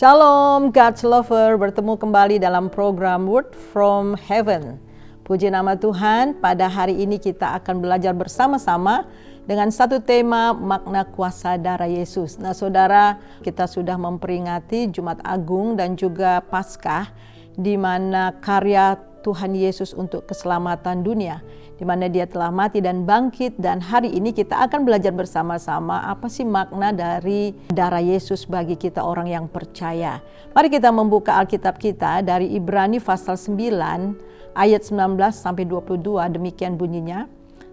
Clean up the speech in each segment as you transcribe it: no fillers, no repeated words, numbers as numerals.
Shalom God's Lover, bertemu kembali dalam program Word from Heaven. Puji nama Tuhan, pada hari ini kita akan belajar bersama-sama dengan satu tema makna kuasa darah Yesus. Nah saudara, kita sudah memperingati Jumat Agung dan juga Paskah, di mana karya Tuhan Yesus untuk keselamatan dunia, di mana Dia telah mati dan bangkit. Dan hari ini kita akan belajar bersama-sama apa sih makna dari darah Yesus bagi kita orang yang percaya. Mari kita membuka Alkitab kita dari Ibrani pasal 9 ayat 19 sampai 22. Demikian bunyinya.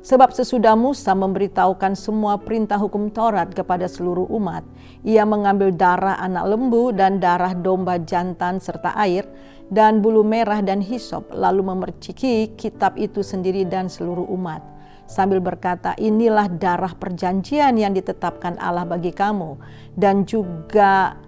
Sebab sesudah Musa memberitahukan semua perintah hukum Taurat kepada seluruh umat, ia mengambil darah anak lembu dan darah domba jantan serta air dan bulu merah dan hisop, lalu memerciki kitab itu sendiri dan seluruh umat, sambil berkata, inilah darah perjanjian yang ditetapkan Allah bagi kamu, dan juga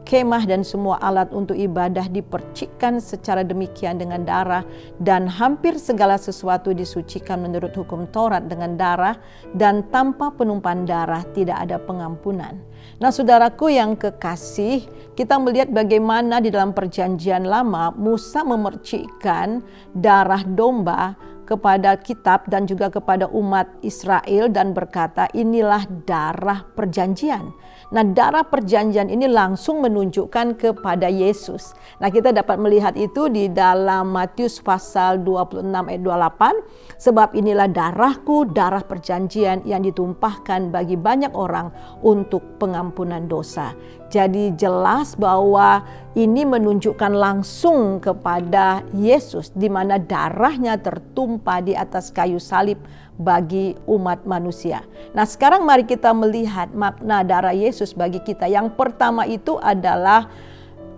kemah dan semua alat untuk ibadah dipercikkan secara demikian dengan darah, dan hampir segala sesuatu disucikan menurut hukum Taurat dengan darah, dan tanpa penumpahan darah tidak ada pengampunan. Nah saudaraku yang kekasih, kita melihat bagaimana di dalam perjanjian lama Musa memercikkan darah domba kepada kitab dan juga kepada umat Israel dan berkata, inilah darah perjanjian. Nah darah perjanjian ini langsung menunjukkan kepada Yesus. Nah kita dapat melihat itu di dalam Matius pasal 26 ayat 28. Sebab inilah darahku, darah perjanjian yang ditumpahkan bagi banyak orang untuk pengampunan dosa. Jadi jelas bahwa ini menunjukkan langsung kepada Yesus, di mana darahnya tertumpah di atas kayu salib bagi umat manusia. Nah sekarang mari kita melihat makna darah Yesus bagi kita. Yang pertama itu adalah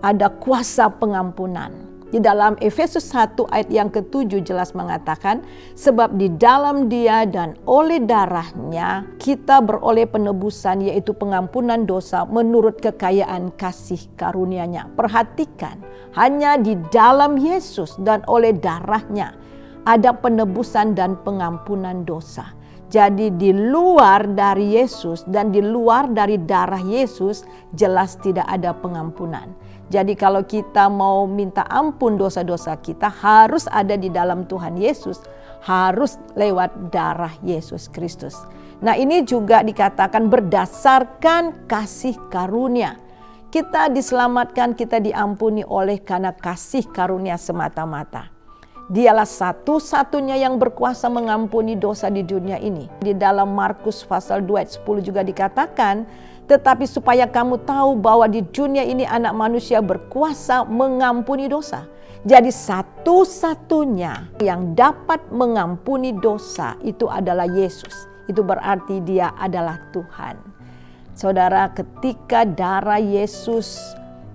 ada kuasa pengampunan. Di dalam Efesus 1 ayat yang ke-7 jelas mengatakan, sebab di dalam Dia dan oleh darahnya kita beroleh penebusan, yaitu pengampunan dosa menurut kekayaan kasih karunia-Nya. Perhatikan, hanya di dalam Yesus dan oleh darahnya ada penebusan dan pengampunan dosa. Jadi di luar dari Yesus dan di luar dari darah Yesus jelas tidak ada pengampunan. Jadi kalau kita mau minta ampun dosa-dosa kita harus ada di dalam Tuhan Yesus, harus lewat darah Yesus Kristus. Nah ini juga dikatakan berdasarkan kasih karunia. Kita diselamatkan, kita diampuni oleh karena kasih karunia semata-mata. Dialah satu-satunya yang berkuasa mengampuni dosa di dunia ini. Di dalam Markus pasal 2 ayat 10 juga dikatakan, tetapi supaya kamu tahu bahwa di dunia ini anak manusia berkuasa mengampuni dosa. Jadi satu-satunya yang dapat mengampuni dosa itu adalah Yesus. Itu berarti dia adalah Tuhan. Saudara, ketika darah Yesus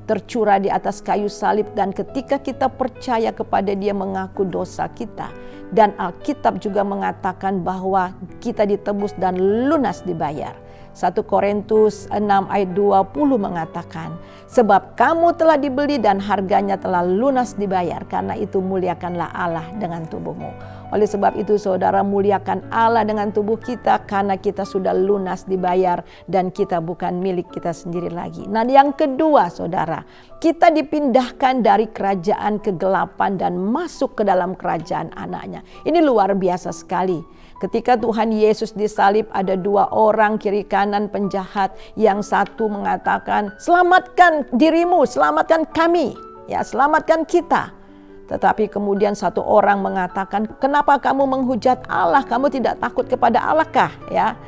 tercurah di atas kayu salib dan ketika kita percaya kepada dia mengaku dosa kita, dan Alkitab juga mengatakan bahwa kita ditebus dan lunas dibayar. 1 Korintus 6 ayat 20 mengatakan, sebab kamu telah dibeli dan harganya telah lunas dibayar, karena itu muliakanlah Allah dengan tubuhmu. Oleh sebab itu saudara, muliakan Allah dengan tubuh kita karena kita sudah lunas dibayar dan kita bukan milik kita sendiri lagi. Nah, yang kedua saudara, kita dipindahkan dari kerajaan kegelapan dan masuk ke dalam kerajaan anaknya. Ini luar biasa sekali. Ketika Tuhan Yesus disalib, ada dua orang kiri kanan penjahat. Yang satu mengatakan, selamatkan dirimu, selamatkan kami, ya selamatkan kita. Tetapi kemudian satu orang mengatakan, kenapa kamu menghujat Allah? Kamu tidak takut kepada Allah kah? Ya,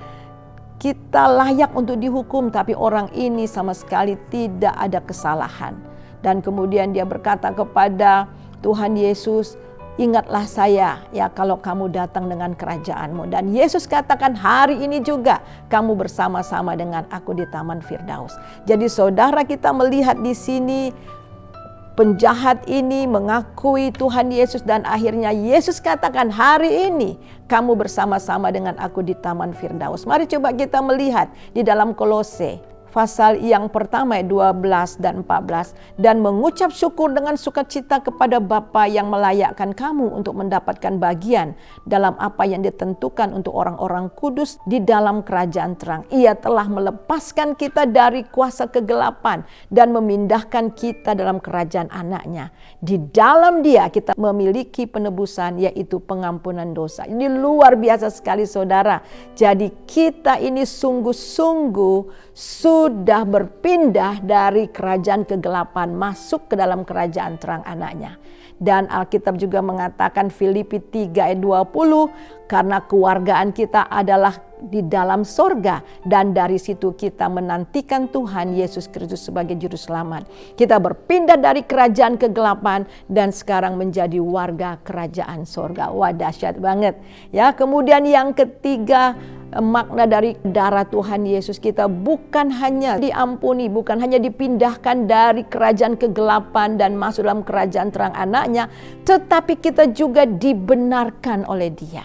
kita layak untuk dihukum, tapi orang ini sama sekali tidak ada kesalahan. Dan kemudian dia berkata kepada Tuhan Yesus, ingatlah saya ya kalau kamu datang dengan kerajaanmu. Dan Yesus katakan, hari ini juga kamu bersama-sama dengan aku di Taman Firdaus. Jadi saudara, kita melihat di sini penjahat ini mengakui Tuhan Yesus dan akhirnya Yesus katakan, hari ini kamu bersama-sama dengan aku di Taman Firdaus. Mari coba kita melihat di dalam Kolose pasal yang pertama 12 dan 14. Dan mengucap syukur dengan sukacita kepada Bapa yang melayakkan kamu untuk mendapatkan bagian dalam apa yang ditentukan untuk orang-orang kudus di dalam kerajaan terang. Ia telah melepaskan kita dari kuasa kegelapan dan memindahkan kita dalam kerajaan anaknya. Di dalam dia kita memiliki penebusan, yaitu pengampunan dosa. Ini luar biasa sekali saudara. Jadi kita ini sungguh-sungguh sudah berpindah dari kerajaan kegelapan masuk ke dalam kerajaan terang anaknya. Dan Alkitab juga mengatakan Filipi 3 ayat 20, karena kewargaan kita adalah di dalam sorga dan dari situ kita menantikan Tuhan Yesus Kristus sebagai juru selamat. Kita berpindah dari kerajaan kegelapan dan sekarang menjadi warga kerajaan sorga. Wah, dahsyat banget. Ya, kemudian yang ketiga, makna dari darah Tuhan Yesus, kita bukan hanya diampuni, bukan hanya dipindahkan dari kerajaan kegelapan dan masuk dalam kerajaan terang anaknya, tetapi kita juga dibenarkan oleh dia.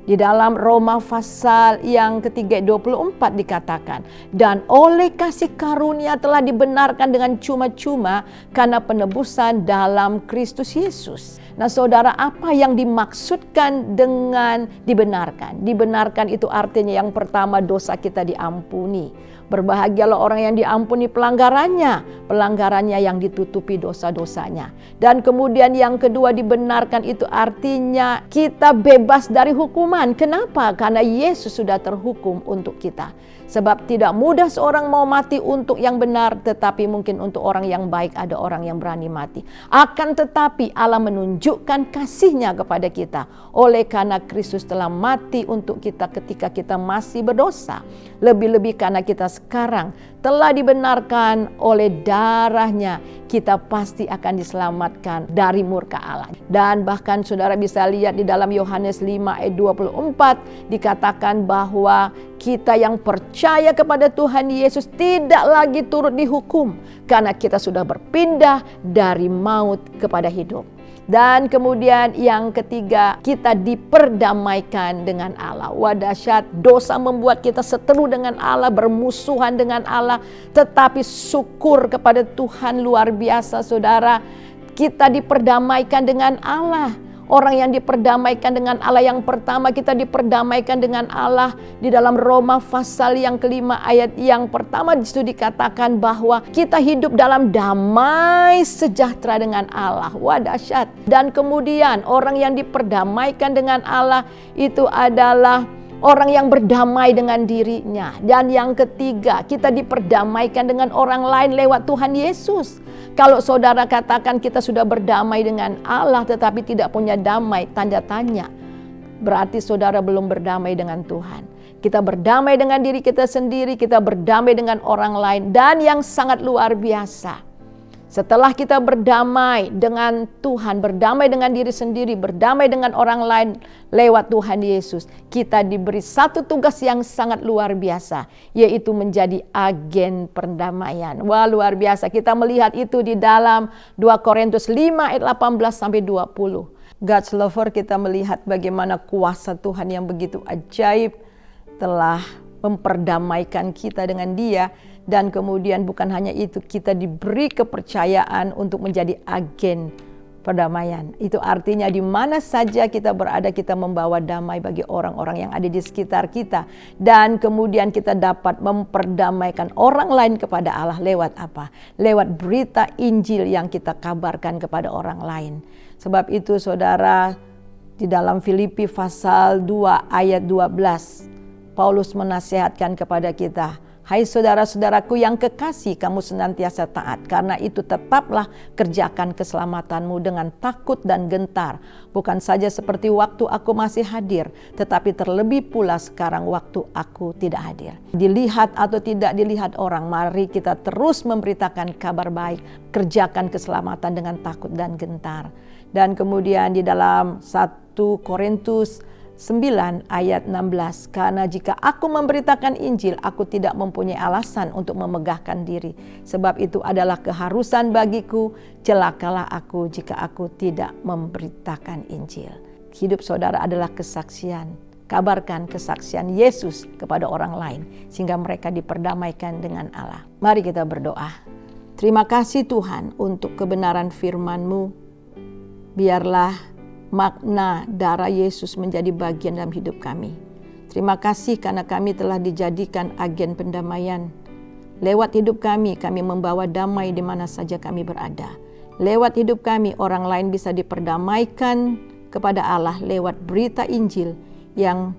Di dalam Roma pasal yang ketiga 24 dikatakan, dan oleh kasih karunia telah dibenarkan dengan cuma-cuma karena penebusan dalam Kristus Yesus. Nah saudara, apa yang dimaksudkan dengan dibenarkan? Dibenarkan itu artinya yang pertama, dosa kita diampuni. Berbahagialah orang yang diampuni pelanggarannya yang ditutupi dosa-dosanya. Dan kemudian yang kedua, dibenarkan itu artinya kita bebas dari hukuman. Kenapa? Karena Yesus sudah terhukum untuk kita. Sebab tidak mudah seorang mau mati untuk yang benar, tetapi mungkin untuk orang yang baik ada orang yang berani mati. Akan tetapi Allah menunjukkan kasih-Nya kepada kita oleh karena Kristus telah mati untuk kita ketika kita masih berdosa. Lebih-lebih karena kita sekarang telah dibenarkan oleh darah-Nya, kita pasti akan diselamatkan dari murka Allah. Dan bahkan saudara bisa lihat di dalam Yohanes 5 ayat 24 dikatakan bahwa kita yang percaya kepada Tuhan Yesus tidak lagi turut dihukum karena kita sudah berpindah dari maut kepada hidup. Dan kemudian yang ketiga, kita diperdamaikan dengan Allah. Wah, dahsyat, dosa membuat kita seteru dengan Allah, bermusuhan dengan Allah. Tetapi syukur kepada Tuhan luar biasa saudara, kita diperdamaikan dengan Allah. Orang yang diperdamaikan dengan Allah, yang pertama kita diperdamaikan dengan Allah di dalam Roma pasal yang kelima ayat yang pertama disitu dikatakan bahwa kita hidup dalam damai sejahtera dengan Allah. Wah, dahsyat. Dan kemudian orang yang diperdamaikan dengan Allah itu adalah Orang yang berdamai dengan dirinya. Dan yang ketiga, kita diperdamaikan dengan orang lain lewat Tuhan Yesus. Kalau saudara katakan kita sudah berdamai dengan Allah tetapi tidak punya damai, tanda tanya. Berarti saudara belum berdamai dengan Tuhan. Kita berdamai dengan diri kita sendiri, kita berdamai dengan orang lain. Dan yang sangat luar biasa, setelah kita berdamai dengan Tuhan, berdamai dengan diri sendiri, berdamai dengan orang lain lewat Tuhan Yesus, kita diberi satu tugas yang sangat luar biasa, yaitu menjadi agen perdamaian. Wah, luar biasa. Kita melihat itu di dalam 2 Korintus 5 ayat 18 sampai 20. God's lover, kita melihat bagaimana kuasa Tuhan yang begitu ajaib telah memperdamaikan kita dengan Dia. Dan kemudian bukan hanya itu, kita diberi kepercayaan untuk menjadi agen perdamaian. Itu artinya di mana saja kita berada, kita membawa damai bagi orang-orang yang ada di sekitar kita. Dan kemudian kita dapat memperdamaikan orang lain kepada Allah lewat apa? Lewat berita Injil yang kita kabarkan kepada orang lain. Sebab itu saudara, di dalam Filipi pasal 2 ayat 12, Paulus menasihatkan kepada kita, hai saudara-saudaraku yang kekasih, kamu senantiasa taat. Karena itu tetaplah kerjakan keselamatanmu dengan takut dan gentar. Bukan saja seperti waktu aku masih hadir, tetapi terlebih pula sekarang waktu aku tidak hadir. Dilihat atau tidak dilihat orang, mari kita terus memberitakan kabar baik. Kerjakan keselamatan dengan takut dan gentar. Dan kemudian di dalam 1 Korintus 9 ayat 16, karena jika aku memberitakan Injil, aku tidak mempunyai alasan untuk memegahkan diri. Sebab itu adalah keharusan bagiku, celakalah aku jika aku tidak memberitakan Injil. Hidup saudara adalah kesaksian. Kabarkan kesaksian Yesus kepada orang lain, sehingga mereka diperdamaikan dengan Allah. Mari kita berdoa. Terima kasih Tuhan untuk kebenaran firman-Mu. Biarlah makna darah Yesus menjadi bagian dalam hidup kami. Terima kasih karena kami telah dijadikan agen pendamaian. Lewat hidup kami membawa damai di mana saja kami berada. Lewat hidup kami, orang lain bisa diperdamaikan kepada Allah lewat berita Injil yang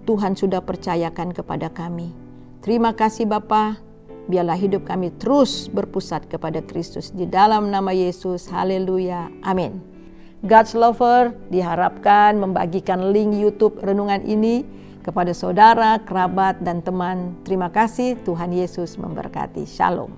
Tuhan sudah percayakan kepada kami. Terima kasih Bapa, biarlah hidup kami terus berpusat kepada Kristus. Di dalam nama Yesus, haleluya, amin. God's lover diharapkan membagikan link YouTube renungan ini kepada saudara, kerabat, dan teman. Terima kasih, Tuhan Yesus memberkati. Shalom.